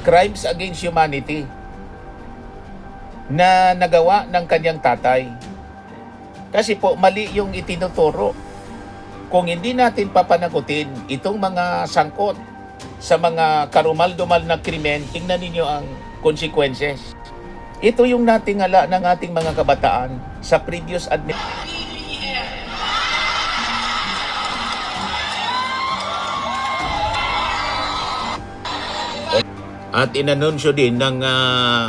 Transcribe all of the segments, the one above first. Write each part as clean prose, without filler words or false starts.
crimes against humanity na nagawa ng kanyang tatay. Kasi po, mali yung itinuturo. Kung hindi natin papanagutin itong mga sangkot sa mga karumal-dumal na krimen, tingnan ninyo ang consequences. Ito yung natingala ng ating mga kabataan sa previous administration. At inanunsyo din ng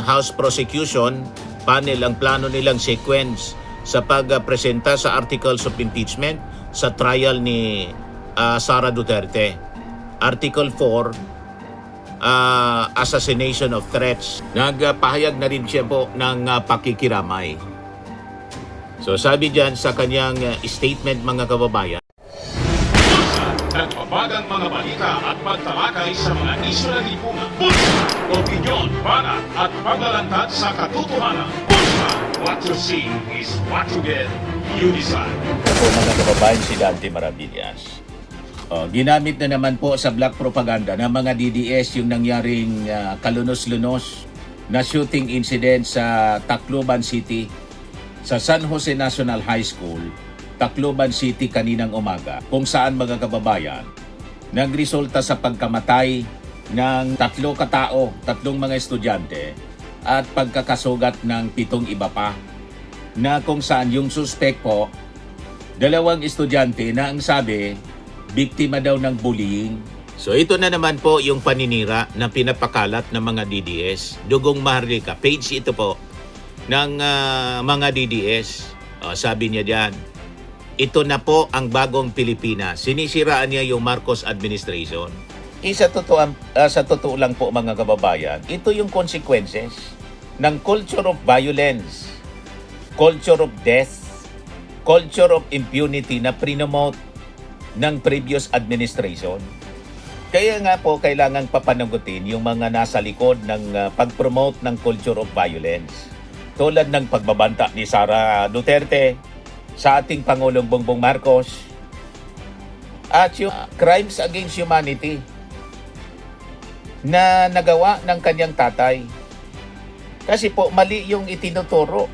House Prosecution Panel ang plano nilang sequence sa pagpresenta sa Articles of Impeachment sa trial ni Sara Duterte. Article 4, assassination of threats. Nagpahayag na rin siya po ng pakikiramay. So sabi diyan sa kanyang statement, mga kababayan, nagbabagang mga balita at pagtalakay sa mga isyu ng lipunan. Bulsa! Opinyon, banat at paglalantad sa katotohanan. Bulsa! What you see is what you get. You decide. Ako, mga kababayan, si Dante Maravillas. Ginamit na naman po sa black propaganda ng mga DDS yung nangyaring kalunos-lunos na shooting incident sa Tacloban City, sa San Jose National High School, Tacloban City kaninang umaga, kung saan, mga kababayan, nagresulta sa pagkamatay ng 3 katao, 3 mga estudyante at pagkakasugat ng 7 iba pa, na kung saan yung suspect po, 2 estudyante na ang sabi, biktima daw ng bullying. So ito na naman po yung paninira na pinapakalat ng mga DDS. Dugong Maharlika, page ito po ng mga DDS. Sabi niya diyan, ito na po ang bagong Pilipinas. Sinisiraan niya yung Marcos administration. Sa totoo lang po, mga kababayan, ito yung consequences ng culture of violence, culture of death, culture of impunity na prinomote ng previous administration. Kaya nga po, kailangang papanagutin yung mga nasa likod ng pag-promote ng culture of violence. Tulad ng pagbabanta ni Sara Duterte sa ating Pangulong Bongbong Marcos at yung crimes against humanity na nagawa ng kanyang tatay. Kasi po, mali yung itinuturo.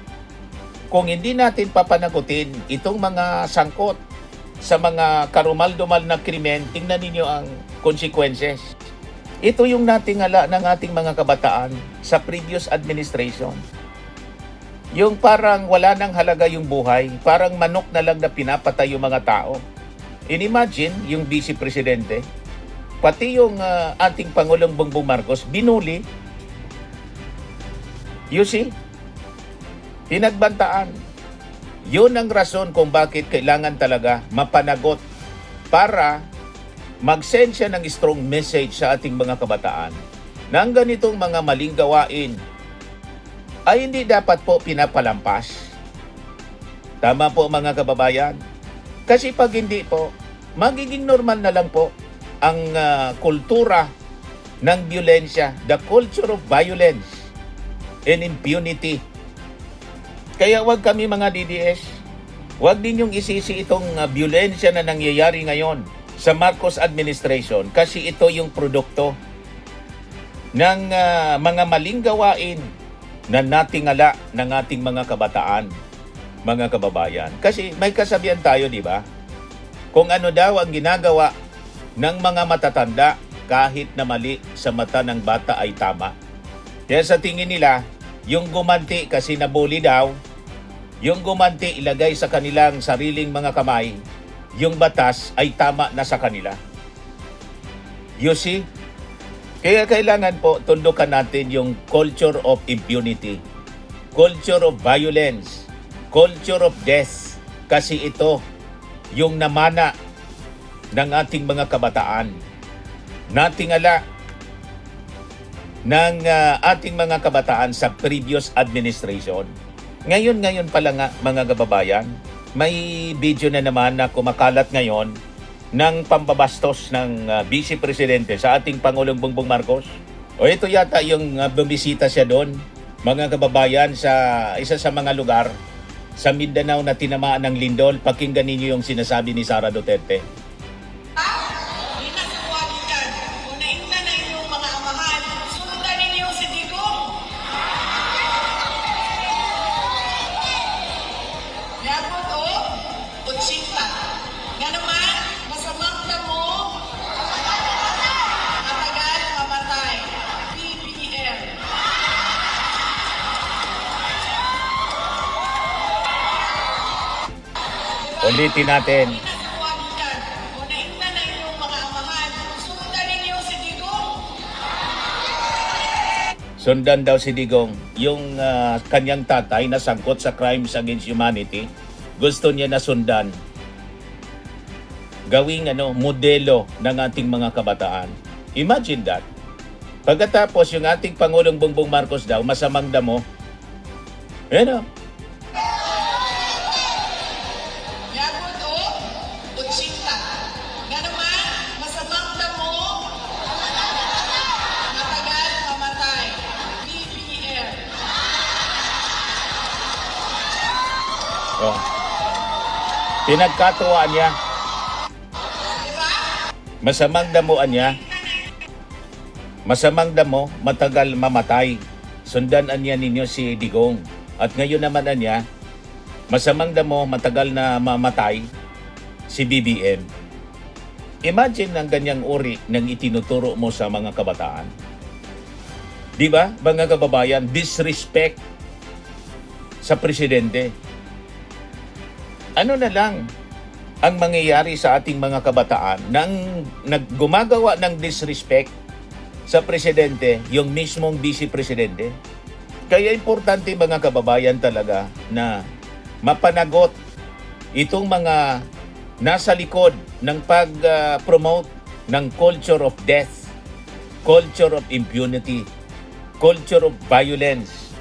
Kung hindi natin papanagutin itong mga sangkot sa mga karumal-dumal na krimen, tingnan ninyo ang consequences. Ito yung natingala ng ating mga kabataan sa previous administration. Yung parang wala nang halaga yung buhay, parang manok na lang na pinapatay yung mga tao. Inimagine yung Vice Presidente, pati yung ating Pangulong Bongbong Marcos, binuli. You see? Pinagbantaan. Yun ang rason kung bakit kailangan talaga mapanagot para mag-send siya ng strong message sa ating mga kabataan na ang ganitong mga maling gawain ay hindi dapat po pinapalampas. Tama po, mga kababayan. Kasi pag hindi po, magiging normal na lang po ang kultura ng violensya, the culture of violence and impunity. Kaya wag kami, mga DDS, wag din yung isisi itong violensya na nangyayari ngayon sa Marcos administration kasi ito yung produkto ng mga maling gawain na natingala ng ating mga kabataan, mga kababayan. Kasi may kasabihan tayo, di ba? Kung ano daw ang ginagawa ng mga matatanda, kahit na mali sa mata ng bata ay tama. Kaya sa tingin nila, yung gumanti kasi nabully daw, yung gumanti ilagay sa kanilang sariling mga kamay, yung batas ay tama na sa kanila. You see? Kaya kailangan po tundukan natin yung culture of impunity, culture of violence, culture of death. Kasi ito yung namana ng ating mga kabataan. Natingala ng ating mga kabataan sa previous administration. Ngayon pa lang nga, mga kababayan, may video na naman na kumakalat ngayon ng pambabastos ng Vice Presidente sa ating Pangulong Bongbong Marcos. O ito yata yung bumisita siya doon, mga kababayan, sa isa sa mga lugar sa Mindanao na tinamaan ng lindol. Pakinggan ninyo yung sinasabi ni Sara Duterte. Sundan Ulitin natin. Pinasuwag dyan. O naingnan na inyong mga amahan. Sundan ninyo si Digong. Sundan daw si Digong. Yung kanyang tatay na sangkot sa crimes against humanity, gusto niya na sundan. Gawing modelo ng ating mga kabataan. Imagine that. Pagkatapos yung ating Pangulong Bongbong Marcos daw, masamang damo. Yagod o, utsinta. Nga naman, masamang damo. Matagal mamatay. BBM. Oh. Pinagkatuwaan niya. Diba? Masamang damuan niya. Masamang damo, matagal mamatay. Sundanan niya ninyo si Digong. At ngayon naman niya, masamang damo, matagal na mamatay si BBM. Imagine ang ganyang uri ng itinuturo mo sa mga kabataan. Di ba, mga kababayan, disrespect sa presidente. Ano na lang ang mangyayari sa ating mga kabataan nang naggumagawa ng disrespect sa presidente, yung mismong vice presidente? Kaya importante mga kababayan talaga na mapanagot itong mga nasa likod ng pag-promote ng culture of death, culture of impunity, culture of violence.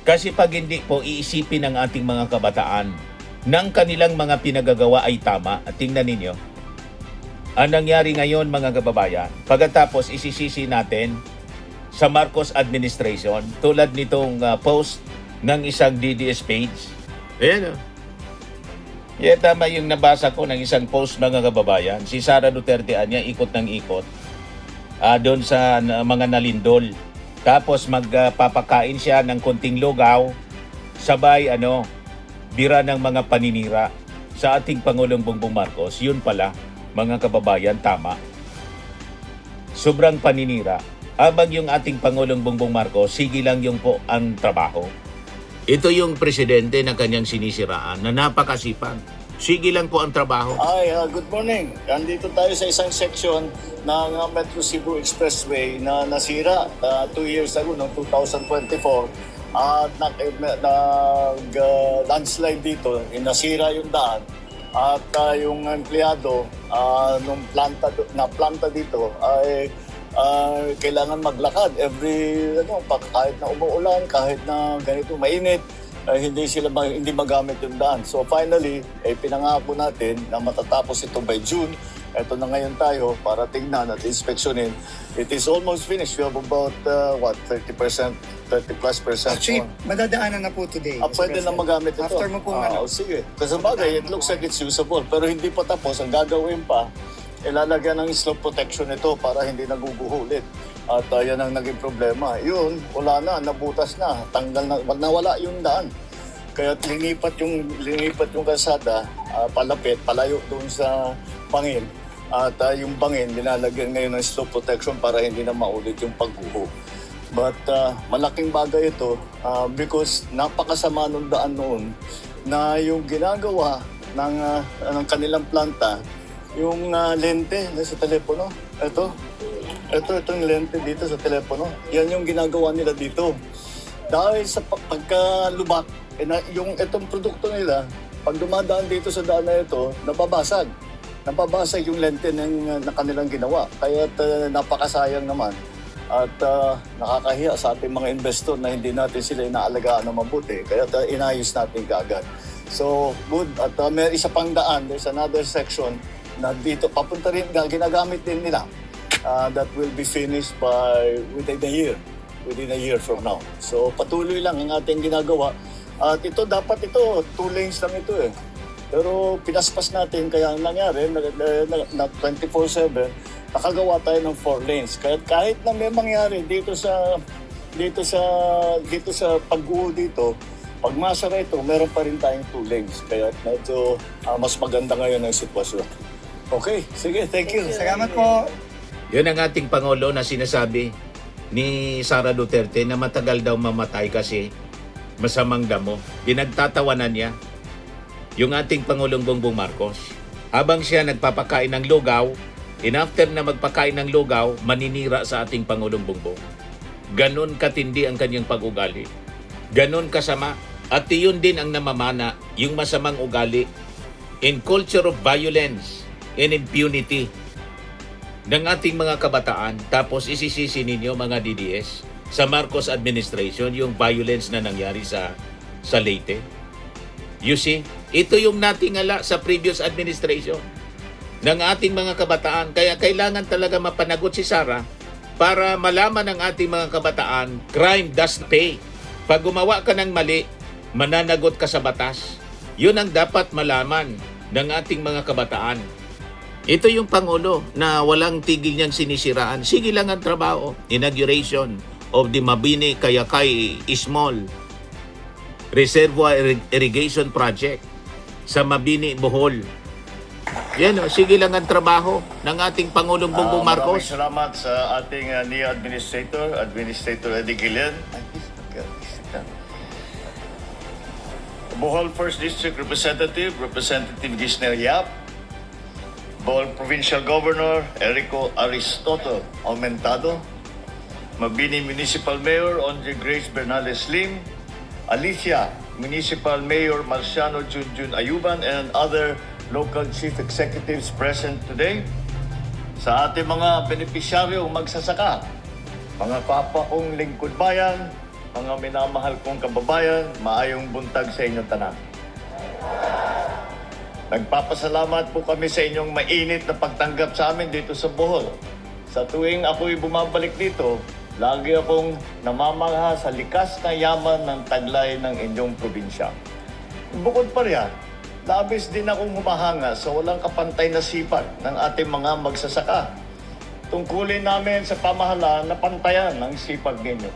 Kasi pag hindi po iisipin ng ating mga kabataan ng kanilang mga pinagagawa ay tama, at tingnan ninyo, ang nangyari ngayon mga kababayan, pagkatapos isisisi natin sa Marcos administration, tulad nitong post ng isang DDS page. Ayan o. Tama yung nabasa ko ng isang post mga kababayan. Si Sara Duterte niya ikot ng ikot doon sa mga nalindol. Tapos magpapakain siya ng konting lugaw, sabay bira ng mga paninira sa ating Pangulong Bongbong Marcos. Yun pala, mga kababayan, tama. Sobrang paninira. Habang yung ating Pangulong Bongbong Marcos, sige lang yung po ang trabaho. Ito yung presidente na kanyang sinisiraan na napakasipag. Sige lang po ang trabaho. Good morning. Andito tayo sa isang section ng Metro Cebu Expressway na nasira 2 years ago, noong 2024. At landslide dito, nasira yung daan. At yung empleyado nung planta dito ay kailangan maglakad kahit na umuulan, kahit na ganito mainit, hindi magamit yung daan. So finally, pinangako natin na matatapos ito by June. Ito na ngayon tayo para tingnan at inspeksyonin. It is almost finished. We have about 30%, 30+%. Actually, madadaanan na po today. Pwede na magamit ito. After mo po sige. Kasi bagay, it looks like it's usable. Pero hindi pa tapos. Ang gagawin pa, ilalagyan ng slope protection ito para hindi naguguhulit. At yan ang naging problema. Yun, wala na, nabutas na. Tanggal na, nawala yung daan. Kaya linipat yung kalsada, palayo doon sa bangin. At yung bangin, linalagyan ngayon ng slope protection para hindi na maulit yung pagguho. But malaking bagay ito because napakasama nung daan noon na yung ginagawa ng kanilang planta, yung lente sa telepono. Itong lente dito sa telepono. Yan yung ginagawa nila dito. Dahil sa pagkalubak, yung itong produkto nila, pag dumadaan dito sa daan na ito, nababasag yung lente na kanilang ginawa. Kaya napakasayang naman. At nakakahiya sa ating mga investor na hindi natin sila inaalagaan na mabuti. Kaya inayos natin kaagad. So, good. At may isa pang daan. There's another section na dito papunta rin, ginagamit din nila. That will be finished within a year from now. So, patuloy lang ang ating ginagawa. At dapat 2 lanes lang ito eh. Pero pinaspas natin, kaya ang nangyari na 24/7, nakagawa tayo ng 4 lanes. Kahit na may mangyari dito sa pagguho dito, pag masara ito, meron pa rin tayong 2 lanes. Kaya medyo mas maganda ngayon ang sitwasyon. Okay, sige, thank you. Salamat po. Yun ang ating Pangulo na sinasabi ni Sara Duterte na matagal daw mamatay kasi masamang damo. Pinagtatawanan niya. yung ating Pangulong Bongbong Marcos. Habang siya nagpapakain ng lugaw, after na magpakain ng lugaw, maninira sa ating Pangulong Bongbong. Ganon katindi ang kanyang pag-ugali. Ganon kasama. At iyon din ang namamana, yung masamang ugali in culture of violence and impunity ng ating mga kabataan. Tapos isisisi ninyo mga DDS sa Marcos administration yung violence na nangyari sa Leyte. You see, ito yung natingala sa previous administration ng ating mga kabataan. Kaya kailangan talaga mapanagot si Sara para malaman ng ating mga kabataan, crime does pay. Pag gumawa ka ng mali, mananagot ka sa batas. Yun ang dapat malaman ng ating mga kabataan. Ito yung Pangulo na walang tigil niyang sinisiraan. Sige lang ang trabaho. Inauguration of the Mabini Kayakay Small Reservoir Irrigation Project sa Mabini, Bohol. Yan o, sige lang ang trabaho ng ating Pangulong Bongbong Marcos. Maraming salamat sa ating NIA Administrator Eddie Guillen. Bohol 1st District Representative Gisner Yap. Bohol Provincial Governor Erico Aristotle Aumentado. Mabini Municipal Mayor Andre Grace Bernales Lim. Alicia Municipal Mayor Marciano Junjun Ayuban and other local chief executives present today. Sa ating mga benepisyaryong magsasaka, mga kapwa kong lingkod bayan, mga minamahal kong kababayan, maayong buntag sa inyong tanan. Nagpapasalamat po kami sa inyong mainit na pagtanggap sa amin dito sa Bohol. Sa tuwing ako'y bumabalik dito, lagi akong namamangha sa likas na yaman ng taglay ng inyong probinsya. Bukod pa riyan, labis din akong humahanga sa walang kapantay na sipag ng ating mga magsasaka. Tungkulin namin sa pamahalaan na pantayan ng sipag ninyo.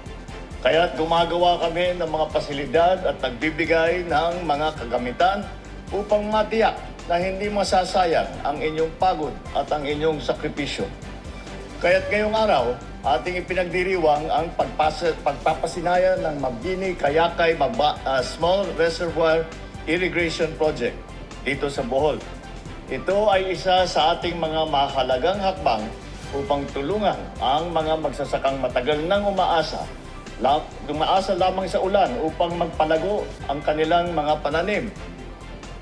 Kaya't gumagawa kami ng mga pasilidad at nagbibigay ng mga kagamitan upang matiyak na hindi masasayang ang inyong pagod at ang inyong sakripisyo. Kaya't ngayong araw, ating ipinagdiriwang ang pagpapasinayan ng Mabini Kayakay Small Reservoir Irrigation Project dito sa Bohol. Ito ay isa sa ating mga mahalagang hakbang upang tulungan ang mga magsasakang matagal nang umaasa lamang sa ulan upang magpalago ang kanilang mga pananim.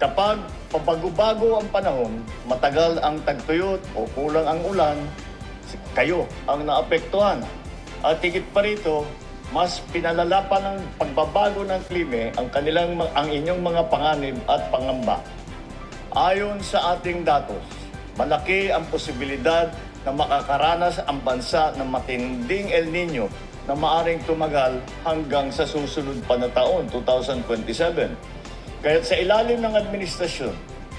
Kapag pabago-bago ang panahon, matagal ang tagtuyot o kulang ang ulan, kayo ang naapektuhan. At higit pa rito, mas pinalala pa ng pagbabago ng klima ang inyong mga panganib at pangamba. Ayon sa ating datos, malaki ang posibilidad na makakaranas ang bansa ng matinding El Nino na maaring tumagal hanggang sa susunod pa na taon, 2027. Kaya sa ilalim ng administrasyon,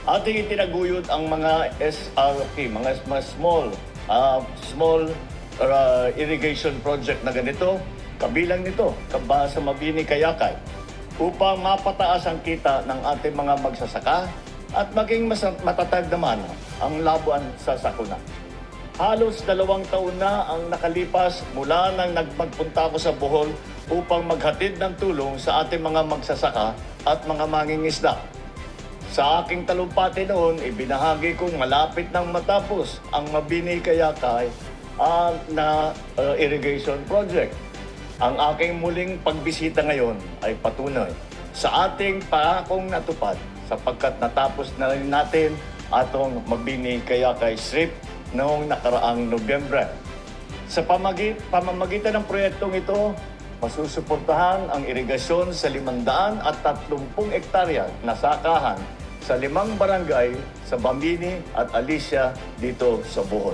ating itinaguyod ang mga SRP, mga small irrigation project na ganito, kabilang nito, sa Mabini Kayakay, upang mapataas ang kita ng ating mga magsasaka at maging mas matatag naman ang laban sa sakuna. Halos 2 taon na ang nakalipas mula nang nagpagpunta ako sa Bohol upang maghatid ng tulong sa ating mga magsasaka at mga mangingisda. Sa aking talumpati noon, ibinahagi kong malapit nang matapos ang Mabini Kayakay na irrigation project. Ang aking muling pagbisita ngayon ay patunay sa ating pangakong natupad sapagkat natapos na rin natin atong Mabini Kayakay Strip noong nakaraang Nobyembre. Sa pamamagitan ng proyektong ito, masusuportahan ang irigasyon sa 530 hektarya na sakahan sa 5 barangay sa Bambini at Alicia dito sa Bohol.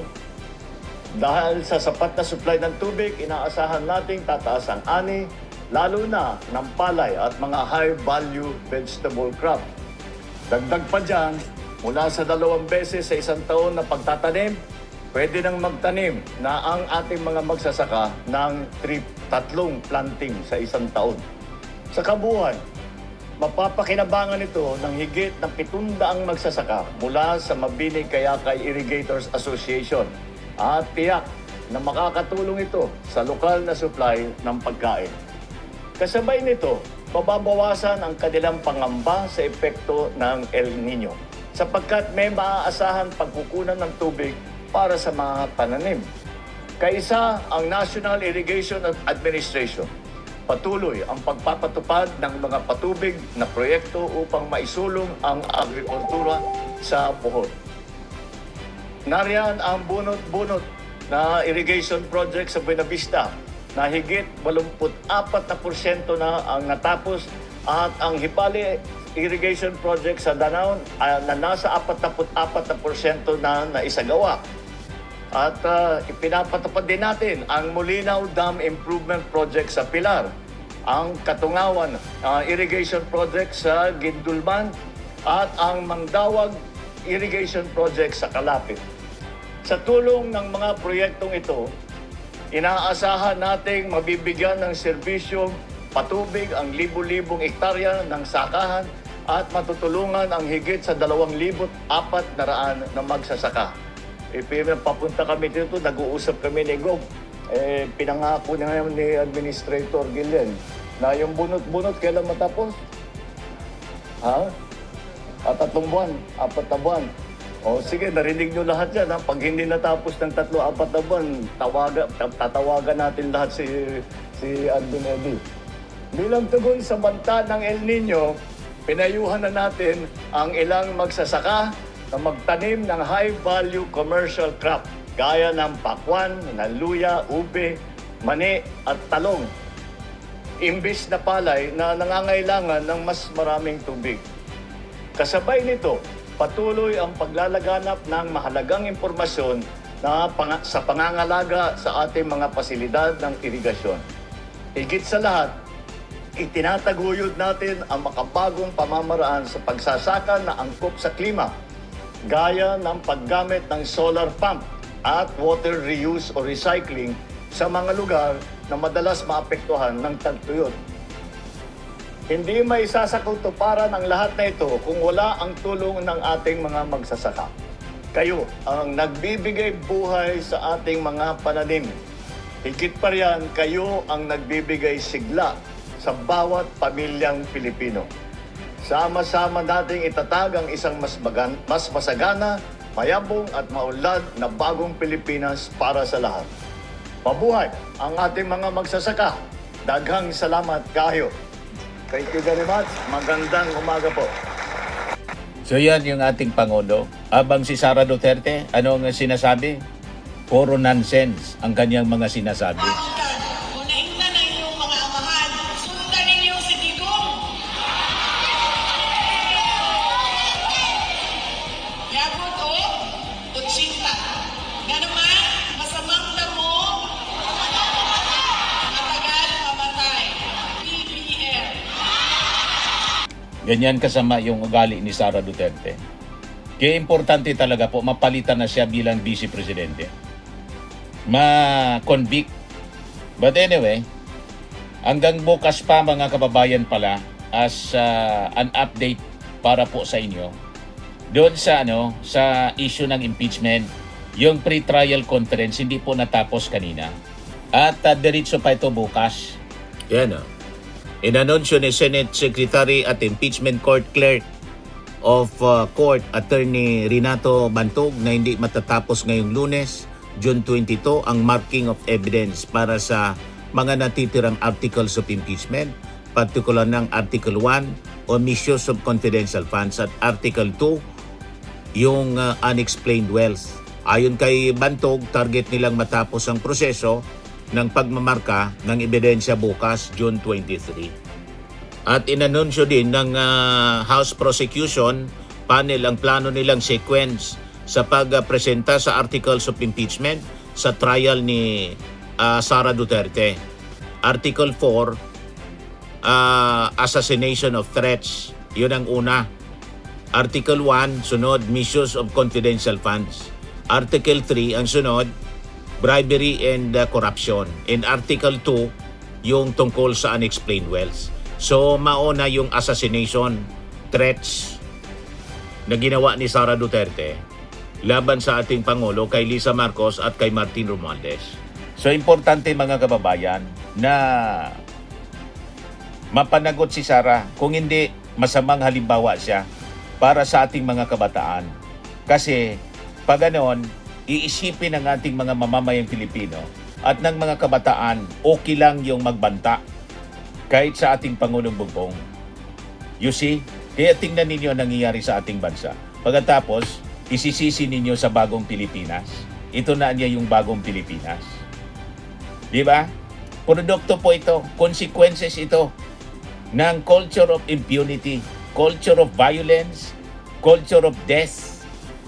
Dahil sa sapat na supply ng tubig, inaasahan nating tataas ang ani, lalo na ng palay at mga high-value vegetable crop. Dagdag pa dyan, mula sa 2 beses sa 1 taon na pagtatanim, pwede nang magtanim na ang ating mga magsasaka ng 3 planting sa 1 taon. Sa kabuuan, mapapakinabangan ito ng higit ng 700 magsasaka mula sa Mabini Kayakay Irrigators Association at tiyak na makakatulong ito sa lokal na supply ng pagkain. Kasabay nito, mababawasan ang kanilang pangamba sa epekto ng El Nino sapagkat may maaasahan pagkukunan ng tubig para sa mga pananim. Kaisa ang National Irrigation Administration. Patuloy ang pagpapatupad ng mga patubig na proyekto upang maisulong ang agrikultura sa Bohol. Nariyan ang bunot-bunot na irrigation project sa Buenavista na higit 84% na ang natapos at ang Hipali irrigation project sa Danao na nasa 44% na naisagawa. At ipinapatupad din natin ang Molinaw Dam Improvement Project sa Pilar, ang Katungawan Irrigation Project sa Gindulman at ang Mangdawag Irrigation Project sa Kalapit. Sa tulong ng mga proyektong ito, inaasahan nating mabibigyan ng serbisyo patubig ang libu-libong ektarya ng sakahan at matutulungan ang higit sa 2,400 na magsasaka. Papunta kami dito, nag-uusap kami ni Gob. Pinangako niya ni Administrator Gillen na yung bunot-bunot kailan matapos? Ha? At 3 buwan, 4 na buwan. O sige, narinig nyo lahat yan. Ha? Pag hindi natapos ng 3-4 na buwan, tatawagan natin lahat si Admin Eddie. Bilang tugon sa banta ng El Nino, pinayuhan na natin ang ilang magsasaka na magtanim ng high-value commercial crop gaya ng pakwan, luya, ube, mani at talong. Imbis na palay na nangangailangan ng mas maraming tubig. Kasabay nito, patuloy ang paglalaganap ng mahalagang impormasyon sa pangangalaga sa ating mga pasilidad ng irigasyon. Higit sa lahat, itinataguyod natin ang makabagong pamamaraan sa pagsasaka na angkop sa klima, gaya ng paggamit ng solar pump at water reuse o recycling sa mga lugar na madalas maapektuhan ng tagtuyot. Hindi may sasakutuparan ang lahat na ito kung wala ang tulong ng ating mga magsasaka. Kayo ang nagbibigay buhay sa ating mga pananim. Higit pa riyan, kayo ang nagbibigay sigla sa bawat pamilyang Pilipino. Sama-sama nating itatag ang isang mas masagana, mayabong at maunlad na bagong Pilipinas para sa lahat. Mabuhay ang ating mga magsasaka. Daghang salamat kayo. Thank you very much. Magandang umaga po. So yan yung ating Pangulo. Abang si Sara Duterte, ano ang sinasabi? Puro nonsense ang kanyang mga sinasabi. Unahin na na inyong mga amahan. Sundan ninyo si Digong. Yabot o, tutsinta. Nga naman, masamang damo. Matagal mamatay. BBM. Ganyan kasama yung ugali ni Sara Duterte. Kaya importante talaga po, mapalitan na siya bilang Vice Presidente. Ma-convict. But anyway, hanggang bukas pa mga kababayan pala, as an update para po sa inyo, doon sa sa issue ng impeachment, yung pre-trial conference hindi po natapos kanina. At diretso pa ito bukas. Yan o. Inanunsyo ni Senate Secretary at Impeachment Court Clerk of Court Attorney Renato Bantog na hindi matatapos ngayong Lunes, June 22, ang marking of evidence para sa mga natitirang articles of impeachment, particular ng Article 1 o misuse of confidential funds at Article 2 yung unexplained wealth. Ayon kay Bantog, target nilang matapos ang proseso ng pagmamarka ng ebidensya bukas, June 23. At inanunsyo din ng House Prosecution Panel ang plano nilang sequence sa pagpresenta sa articles of impeachment sa trial ni Sara Duterte. Article 4, assassination of threats. Yun ang una. Article 1, sunod, misuse of confidential funds. Article 3, ang sunod, bribery and corruption. In Article 2, yung tungkol sa unexplained wealth. So, mauna yung assassination threats na ginawa ni Sara Duterte laban sa ating Pangulo kay Lisa Marcos at kay Martin Romualdez. So, importante mga kababayan na mapanagot si Sara, kung hindi masamang halimbawa siya para sa ating mga kabataan. Kasi pag ganoon, iisipin ng ating mga mamamayang Pilipino at ng mga kabataan, okay lang yung magbanta kahit sa ating Pangulong Bongbong. You see? Kaya tingnan ninyo ang nangyayari sa ating bansa. Pagkatapos, isisisi ninyo sa bagong Pilipinas. Ito na niya yung bagong Pilipinas. Di ba? Produkto po ito, consequences ito ng culture of impunity, culture of violence, culture of death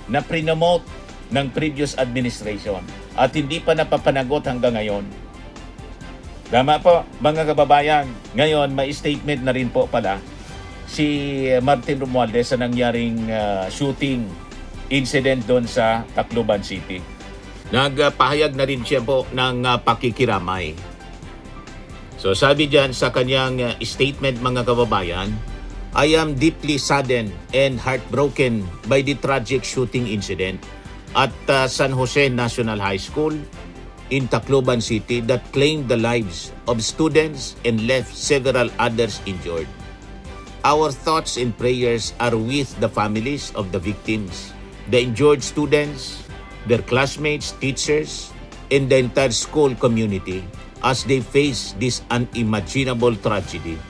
na prinomote ng previous administration at hindi pa napapanagot hanggang ngayon. Tama po, mga kababayan. Ngayon, may statement na rin po pala si Martin Romualdez sa nangyaring shooting incident doon sa Tacloban City. Nagpahayag na rin siya po ng pakikiramay. So sabi diyan sa kanyang statement, mga kababayan, I am deeply saddened and heartbroken by the tragic shooting incident at San Jose National High School in Tacloban City that claimed the lives of students and left several others injured. Our thoughts and prayers are with the families of the victims, the injured students, their classmates, teachers, and the entire school community as they face this unimaginable tragedy.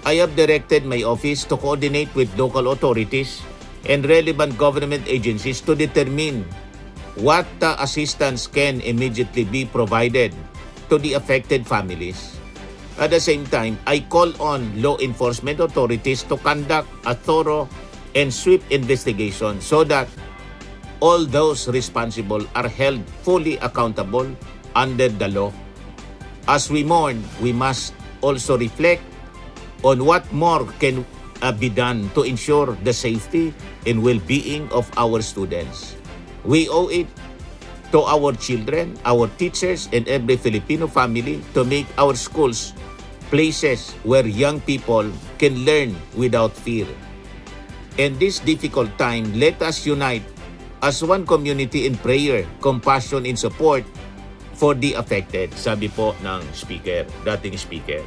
I have directed my office to coordinate with local authorities and relevant government agencies to determine what assistance can immediately be provided to the affected families. At the same time, I call on law enforcement authorities to conduct a thorough and swift investigation so that all those responsible are held fully accountable under the law. As we mourn, we must also reflect on what more can be done to ensure the safety and well-being of our students. We owe it to our children, our teachers, and every Filipino family to make our schools places where young people can learn without fear. In this difficult time, let us unite as one community in prayer, compassion, and support for the affected, sabi po ng dating speaker.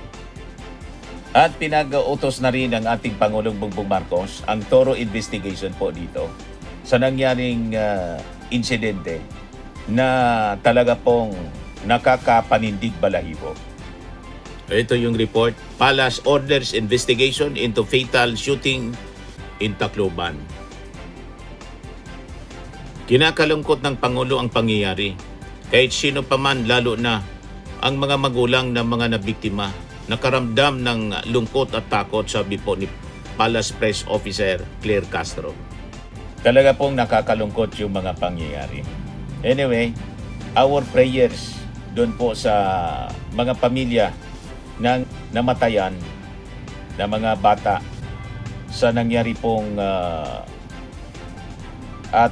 At pinag-utos na rin ng ating Pangulong Bongbong Marcos ang thorough investigation po dito sa nangyaring insidente na talaga pong nakakapanindig balahibo. Ito yung report. Palace orders investigation into fatal shooting in Tacloban. Kinakalungkot ng Pangulo ang pangyayari. Kahit sino pa man, lalo na ang mga magulang ng mga nabiktima, nakaramdam ng lungkot at takot, sabi po ni Palace Press Officer Claire Castro. Talaga pong nakakalungkot yung mga pangyayari. Anyway, our prayers doon po sa mga pamilya ng namatayan na mga bata sa nangyari pong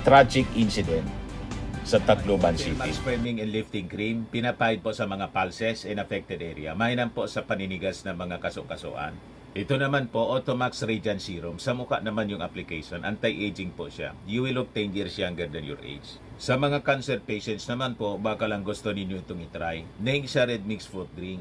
tragic incident sa Tacloban City. Swimming and lifting cream, pinapahid po sa mga pulses in affected area. Mainam po sa paninigas ng mga kaso-kasuan. Ito naman po, Automax Radiant Serum. Sa mukha naman yung application, anti-aging po siya. You will look 10 years younger than your age. Sa mga cancer patients naman po, baka lang gusto ninyo itong itry. Nengsa Red Mix Fruit Drink.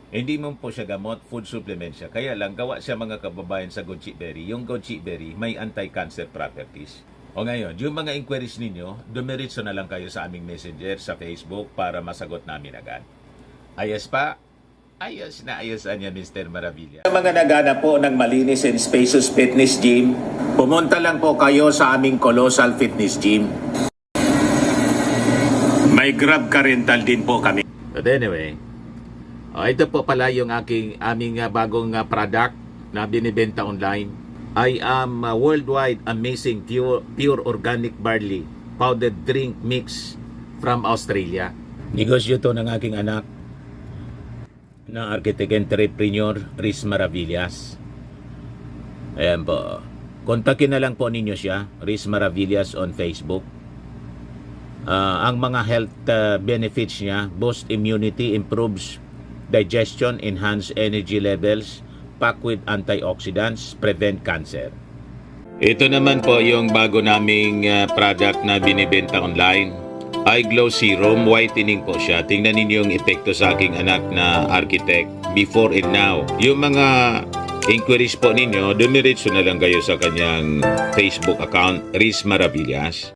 Hindi mo po siya gamot, food supplement siya. Kaya lang, gawa siya mga kababayan sa goji berry. Yung goji berry may anti-cancer properties. O ngayon, yung mga inquiries ninyo, dumiritso na lang kayo sa aming messenger sa Facebook para masagot namin agad. Ayos pa? Ayos na ayos niya, Mr. Maravilla. Sa mga naghanap po ng malinis and spacious fitness gym, pumunta lang po kayo sa aming Colossal Fitness Gym. May Grab car rental din po kami. But anyway, ito po pala yung aming bagong product na binibenta online. I am worldwide amazing pure organic barley powdered drink mix from Australia. Negosyo to ng aking anak na architect entrepreneur Riz Maravillas. Ayan po. Kontakin na lang po ninyo siya, Riz Maravillas on Facebook. Ang mga health benefits niya, boost immunity, improves digestion, enhance energy levels, packed with antioxidants, prevent cancer. Ito naman po yung bago naming product na binibenta online. Eye Glow Serum, whitening po siya. Tingnan ninyo yung epekto sa aking anak na architect, before and now. Yung mga inquiries po ninyo, dumiretso na lang kayo sa kanyang Facebook account, Riz Maravillas.